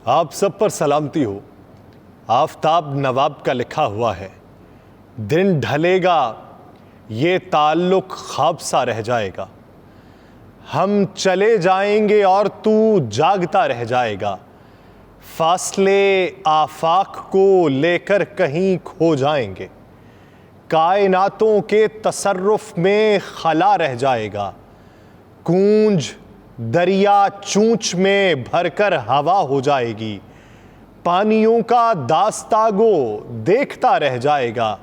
आप सब पर सलामती हो। आफताब नवाब का लिखा हुआ है, दिन ढलेगा ये ताल्लुक ख्वाब सा रह जाएगा। हम चले जाएंगे और तू जागता रह जाएगा। फासले आफाक को लेकर कहीं खो जाएंगे। कायनातों के तसर्रुफ में खला रह जाएगा। गूंज दरिया चूंच में भरकर हवा हो जाएगी। पानियों का दास्तागो देखता रह जाएगा।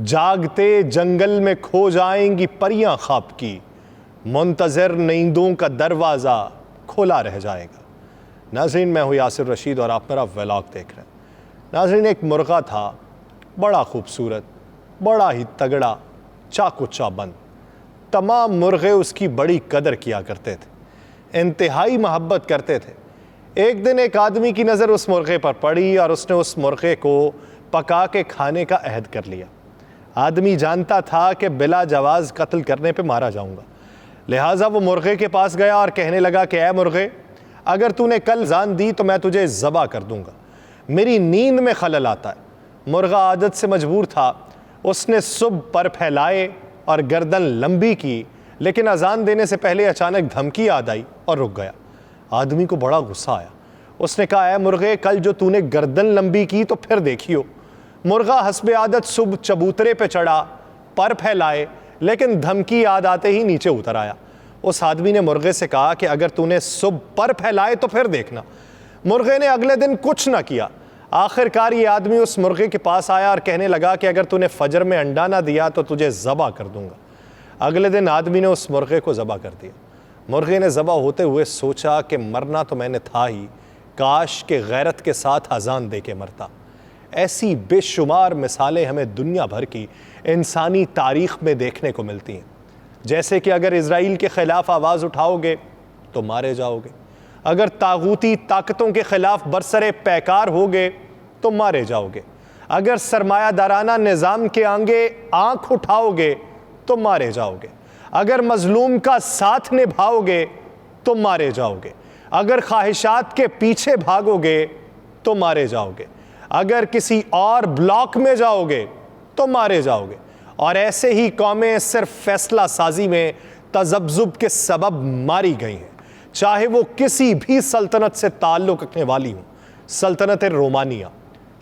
जागते जंगल में खो जाएंगी परियां ख्वाब की। मुंतज़िर नींदों का दरवाज़ा खुला रह जाएगा। नाज़रीन, मैं हूँ यासिर रशीद और आप मेरा व्लॉग देख रहे हैं। नाज़रीन, एक मुर्गा था, बड़ा खूबसूरत, बड़ा ही तगड़ा, चाकू चाबंद। तमाम मुर्गे उसकी बड़ी कदर किया करते थे, इंतहाई मोहब्बत करते थे। एक दिन एक आदमी की नज़र उस मुर्गे पर पड़ी और उसने उस मुर्गे को पका के खाने का अहद कर लिया। आदमी जानता था कि बिला जवाज़ कत्ल करने पे मारा जाऊंगा, लिहाजा वो मुर्गे के पास गया और कहने लगा कि ऐ मुर्गे, अगर तूने कल जान दी तो मैं तुझे ज़बा कर दूंगा। मेरी नींद में खलल आता है। मुर्गा आदत से मजबूर था। उसने सुबह पर फैलाए और गर्दन लंबी की, लेकिन अजान देने से पहले अचानक धमकी याद आई और रुक गया। आदमी को बड़ा गुस्सा आया। उसने कहा, ऐ मुर्गे, कल जो तूने गर्दन लंबी की तो फिर देखियो। मुर्गा हस्बे आदत सुबह चबूतरे पे चढ़ा, पर फैलाए, लेकिन धमकी याद आते ही नीचे उतर आया। उस आदमी ने मुर्गे से कहा कि अगर तूने सुबह पर फैलाए तो फिर देखना। मुर्गे ने अगले दिन कुछ ना किया। आखिरकार ये आदमी उस मुर्गे के पास आया और कहने लगा कि अगर तूने फजर में अंडा ना दिया तो तुझे ज़बा कर दूंगा। अगले दिन आदमी ने उस मुर्गे को ज़बा कर दिया। मुर्गे ने ज़बा होते हुए सोचा कि मरना तो मैंने था ही, काश के गैरत के साथ अजान दे के मरता। ऐसी बेशुमार मिसालें हमें दुनिया भर की इंसानी तारीख़ में देखने को मिलती हैं। जैसे कि अगर इज़राइल के ख़िलाफ़ आवाज़ उठाओगे तो मारे जाओगे, अगर तागूती ताकतों के ख़िलाफ़ बरसरे पैकार होगे तो मारे जाओगे, अगर सरमायादाराना निज़ाम के आगे आँख उठाओगे तो मारे जाओगे, अगर मज़लूम का साथ निभाओगे तो मारे जाओगे, अगर ख्वाहिशात के पीछे भागोगे तो मारे जाओगे, अगर किसी और ब्लॉक में जाओगे तो मारे जाओगे। और ऐसे ही कौमें सिर्फ फैसला साजी में तज़ब्ज़ुब के सबब मारी गई हैं, चाहे वो किसी भी सल्तनत से ताल्लुक़ रखने वाली हों। सल्तनत रोमानिया,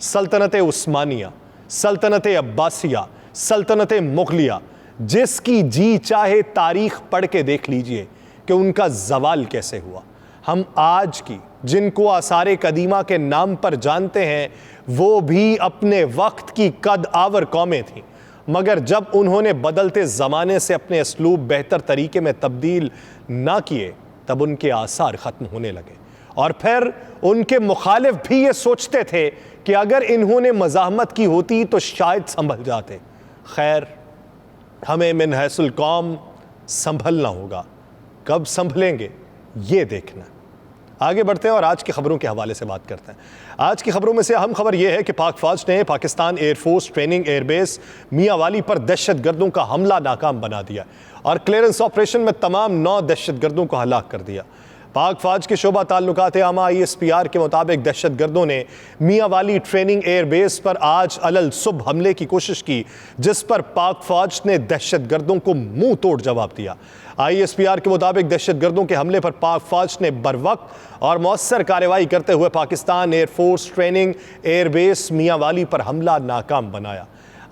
सल्तनत उस्मानिया, सल्तनत अब्बासिया, सल्तनत मुग़लिया, जिसकी जी चाहे तारीख़ पढ़ के देख लीजिए कि उनका ज़वाल कैसे हुआ। हम आज की जिनको आसारे कदीमा के नाम पर जानते हैं, वो भी अपने वक्त की कद आवर कौमें थीं, मगर जब उन्होंने बदलते ज़माने से अपने असलूब बेहतर तरीके में तब्दील ना किए, तब उनके आसार ख़त्म होने लगे। और फिर उनके मुखालिफ भी ये सोचते थे कि अगर इन्होंने मज़ाहमत की होती तो शायद संभल जाते। खैर, हमें मिन हैसुल कौम संभलना होगा। कब संभलेंगे ये देखना। आगे बढ़ते हैं और आज की खबरों के हवाले से बात करते हैं। आज की खबरों में से अहम खबर यह है कि पाक फौज ने Pakistan air force training airbase Mianwali पर दहशतगर्दों का हमला नाकाम बना दिया और क्लियरेंस ऑपरेशन में तमाम 9 दहशतगर्दों को हलाक कर दिया। पाक फौज के शोबा ताल्लुकात आमा ISPR के मुताबिक दहशतगर्दों ने मियांवाली ट्रेनिंग एयरबेस पर आज अलल सुबह हमले की कोशिश की, जिस पर पाक फौज ने दहशतगर्दों को मुंह तोड़ जवाब दिया। ISPR के मुताबिक दहशतगर्दों के हमले पर पाक फौज ने बरवक्त और मौसर कार्रवाई करते हुए Pakistan air force training airbase Mianwali पर हमला नाकाम बनाया।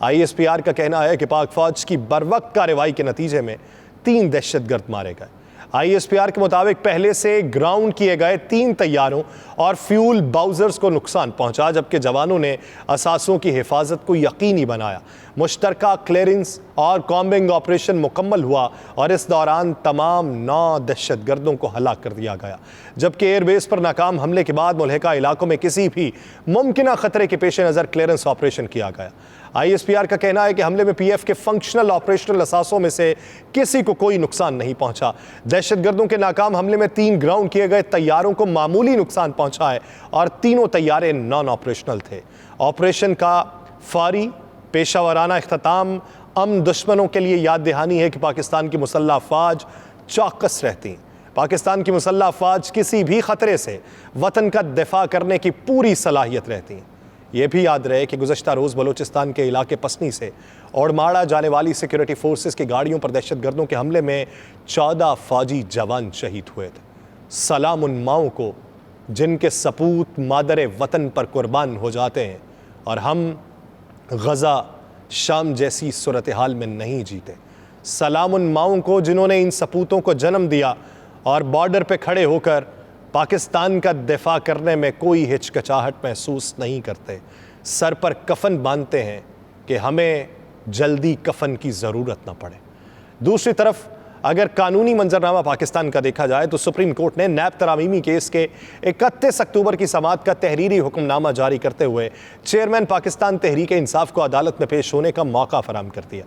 ISPR का कहना है कि पाक फौज की बरवक्त कार्रवाई के नतीजे में 3 दहशतगर्द मारे गए। ISPR के मुताबिक पहले से ग्राउंड किए गए 3 तैयारों और फ्यूल बाउजर्स को नुकसान पहुंचा, जबकि जवानों ने असासों की हिफाजत को यकीनी बनाया। मुश्तरका क्लियरेंस और कॉम्बिंग ऑपरेशन मुकम्मल हुआ और इस दौरान तमाम 9 दहशतगर्दों को हलाक कर दिया गया, जबकि एयरबेस पर नाकाम हमले के बाद मुल्हिका इलाकों में किसी भी मुमकिन खतरे के पेश नज़र क्लियरेंस ऑपरेशन किया गया। ISPR का कहना है कि हमले में PF के फंक्शनल ऑपरेशनल असासों में से किसी को कोई नुकसान नहीं पहुंचा। दहशतगर्दों के नाकाम हमले में 3 ग्राउंड किए गए तैयारों को मामूली नुकसान पहुंचा है और तीनों तैयारे नॉन ऑपरेशनल थे। ऑपरेशन का फौरी पेशावराना इख्तिताम दुश्मनों के लिए याद दहानी है कि पाकिस्तान की मुसल्लह अफवाज चौकस रहती, पाकिस्तान की मुसल्लह अफवाज किसी भी खतरे से वतन का दिफा करने की पूरी सलाहियत रहती हैं। यह भी याद रहे कि गुज़श्ता रोज़ बलूचिस्तान के इलाके पसनी से औड़माड़ा जाने वाली सिक्योरिटी फोर्सेस की गाड़ियों पर दहशतगर्दों के हमले में 14 फौजी जवान शहीद हुए थे। सलाम उन माओं को जिनके सपूत मादर वतन पर कुर्बान हो जाते हैं और हम गज़ा शाम जैसी सूरत हाल में नहीं जीते। सलाम उन माओं को जिन्होंने इन सपूतों को जन्म दिया और बॉर्डर पे खड़े होकर पाकिस्तान का दिफा करने में कोई हिचकिचाहट महसूस नहीं करते, सर पर कफन बांधते हैं कि हमें जल्दी कफन की ज़रूरत ना पड़े। दूसरी तरफ अगर कानूनी मंजरनामा पाकिस्तान का देखा जाए तो सुप्रीम कोर्ट ने नैब तरामीमी केस के 31 अक्टूबर की समाअत का तहरीरी हुक्मनामा जारी करते हुए चेयरमैन पाकिस्तान तहरीक इंसाफ को अदालत में पेश होने का मौका फराहम कर दिया।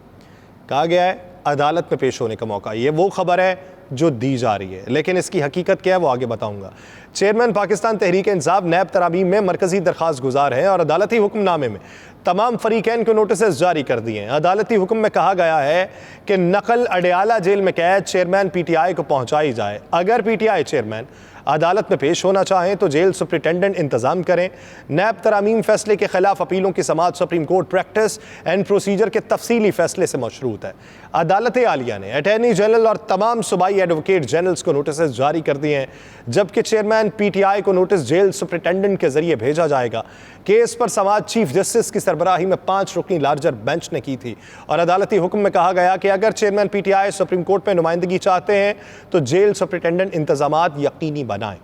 कहा गया है अदालत में पेश होने का मौका, ये वो खबर है जो दी जा रही है, लेकिन इसकी हकीकत क्या है वो आगे बताऊंगा। चेयरमैन पाकिस्तान तहरीक इंसाफ नैब तरामीम में मरकजी दरख्वास्त गुजार है और अदालती हुक्मनामे में तमाम फरीकैन को नोटिस जारी कर दिए हैं। अदालती हुक्म में कहा गया है कि नकल अडयाला जेल में कैद चेयरमैन पीटीआई को पहुंचाई जाए। अगर पीटीआई चेयरमैन अदालत में पेश होना चाहें तो जेल सुप्रिटेंडेंट इंतजाम करें। नैब तरामीम फैसले के खिलाफ अपीलों की समाअत Supreme Court practice and procedure के तफसीली फैसले से मशरूत है। अदालत आलिया ने अटॉर्नी जनरल और तमाम सूबाई एडवोकेट जनरल्स को नोटिस जारी कर दिए हैं, जबकि चेयरमैन पीटीआई को नोटिस जेल सुप्रिटेंडेंट के जरिए भेजा जाएगा। केस पर समाअत चीफ जस्टिस की सरबराही में 5 रुकनी लार्जर बेंच ने की थी और अदालती हुक्म में कहा गया कि अगर चेयरमैन पीटीआई सुप्रीम कोर्ट में नुमाइंदगी चाहते हैं तो जेल सुप्रिटेंडेंट इंतजामात यकीनी बनाएं।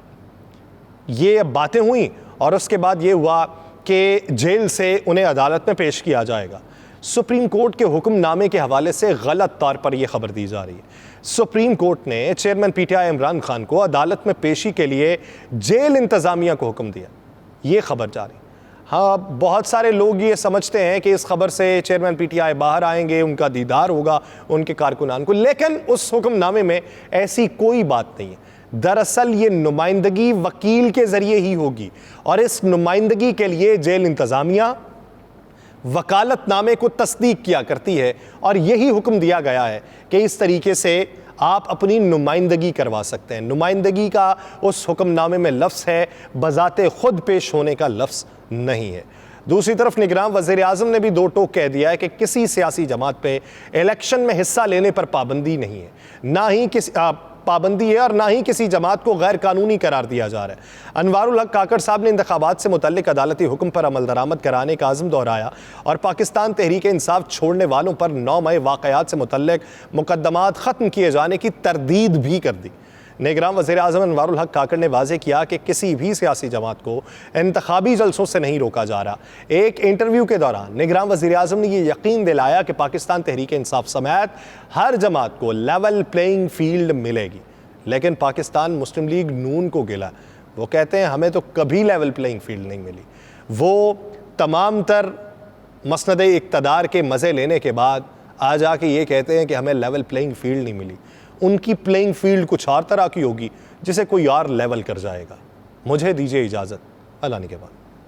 ये बातें हुई और उसके बाद ये हुआ कि जेल से उन्हें अदालत में पेश किया जाएगा। सुप्रीम कोर्ट के हुक्मनामे के हवाले से गलत तौर पर यह खबर दी जा रही है। सुप्रीम कोर्ट ने चेयरमैन पीटीआई इमरान खान को अदालत में पेशी के लिए जेल इंतजामिया को हुक्म दिया, ये खबर जारी। हाँ, बहुत सारे लोग ये समझते हैं कि इस खबर से चेयरमैन पीटीआई बाहर आएंगे, उनका दीदार होगा उनके कारकुनान को, लेकिन उस हुक्मनामे में ऐसी कोई बात नहीं है। दरअसल ये नुमाइंदगी वकील के जरिए ही होगी और इस नुमाइंदगी के लिए जेल इंतजामिया वकालतनामे को तस्दीक किया करती है और यही हुक्म दिया गया है कि इस तरीके से आप अपनी नुमाइंदगी करवा सकते हैं। नुमाइंदगी का उस हुक्मनामे में लफ्ज़ है, बजाते खुद पेश होने का लफ्ज़ नहीं है। दूसरी तरफ निगरान वज़ीर आज़म ने भी दो टोक कह दिया है कि किसी सियासी जमात पे इलेक्शन में हिस्सा लेने पर पाबंदी नहीं है, ना ही किसी पाबंदी है और ना ही किसी जमात को गैर कानूनी करार दिया जा रहा है। अनवारुल हक काकड़ साहब ने इंतखाबात से मुतल्लिक अदालती हुक्म पर अमल दरामद कराने का आज़म दोहराया और पाकिस्तान तहरीक इंसाफ छोड़ने वालों पर 9 मई वाक़यात से मुतल्लिक मुकदमात ख़त्म किए जाने की तरदीद भी कर दी। निगरान वज़ीर आज़म अनवारुल हक काकड़ ने वाज़ेह किया कि किसी भी सियासी जमात को इंतखाबी जलसों से नहीं रोका जा रहा। एक इंटरव्यू के दौरान निगरान वज़ीर आज़म ने यह यकीन दिलाया कि पाकिस्तान तहरीक इंसाफ समेत हर जमात को लेवल प्लेइंग फील्ड मिलेगी, लेकिन पाकिस्तान मुस्लिम लीग नून को गिला। वो कहते हैं हमें तो कभी लेवल प्लेइंग फील्ड नहीं मिली। वो तमाम तर मसनद इक़्तिदार के मज़े लेने के बाद आज आके ये कहते हैं कि हमें लेवल प्लेइंग फील्ड नहीं मिली। उनकी प्लेइंग फील्ड कुछ और तरह की होगी जिसे कोई और लेवल कर जाएगा। मुझे दीजिए इजाज़त, अल्लाह ने के बाद।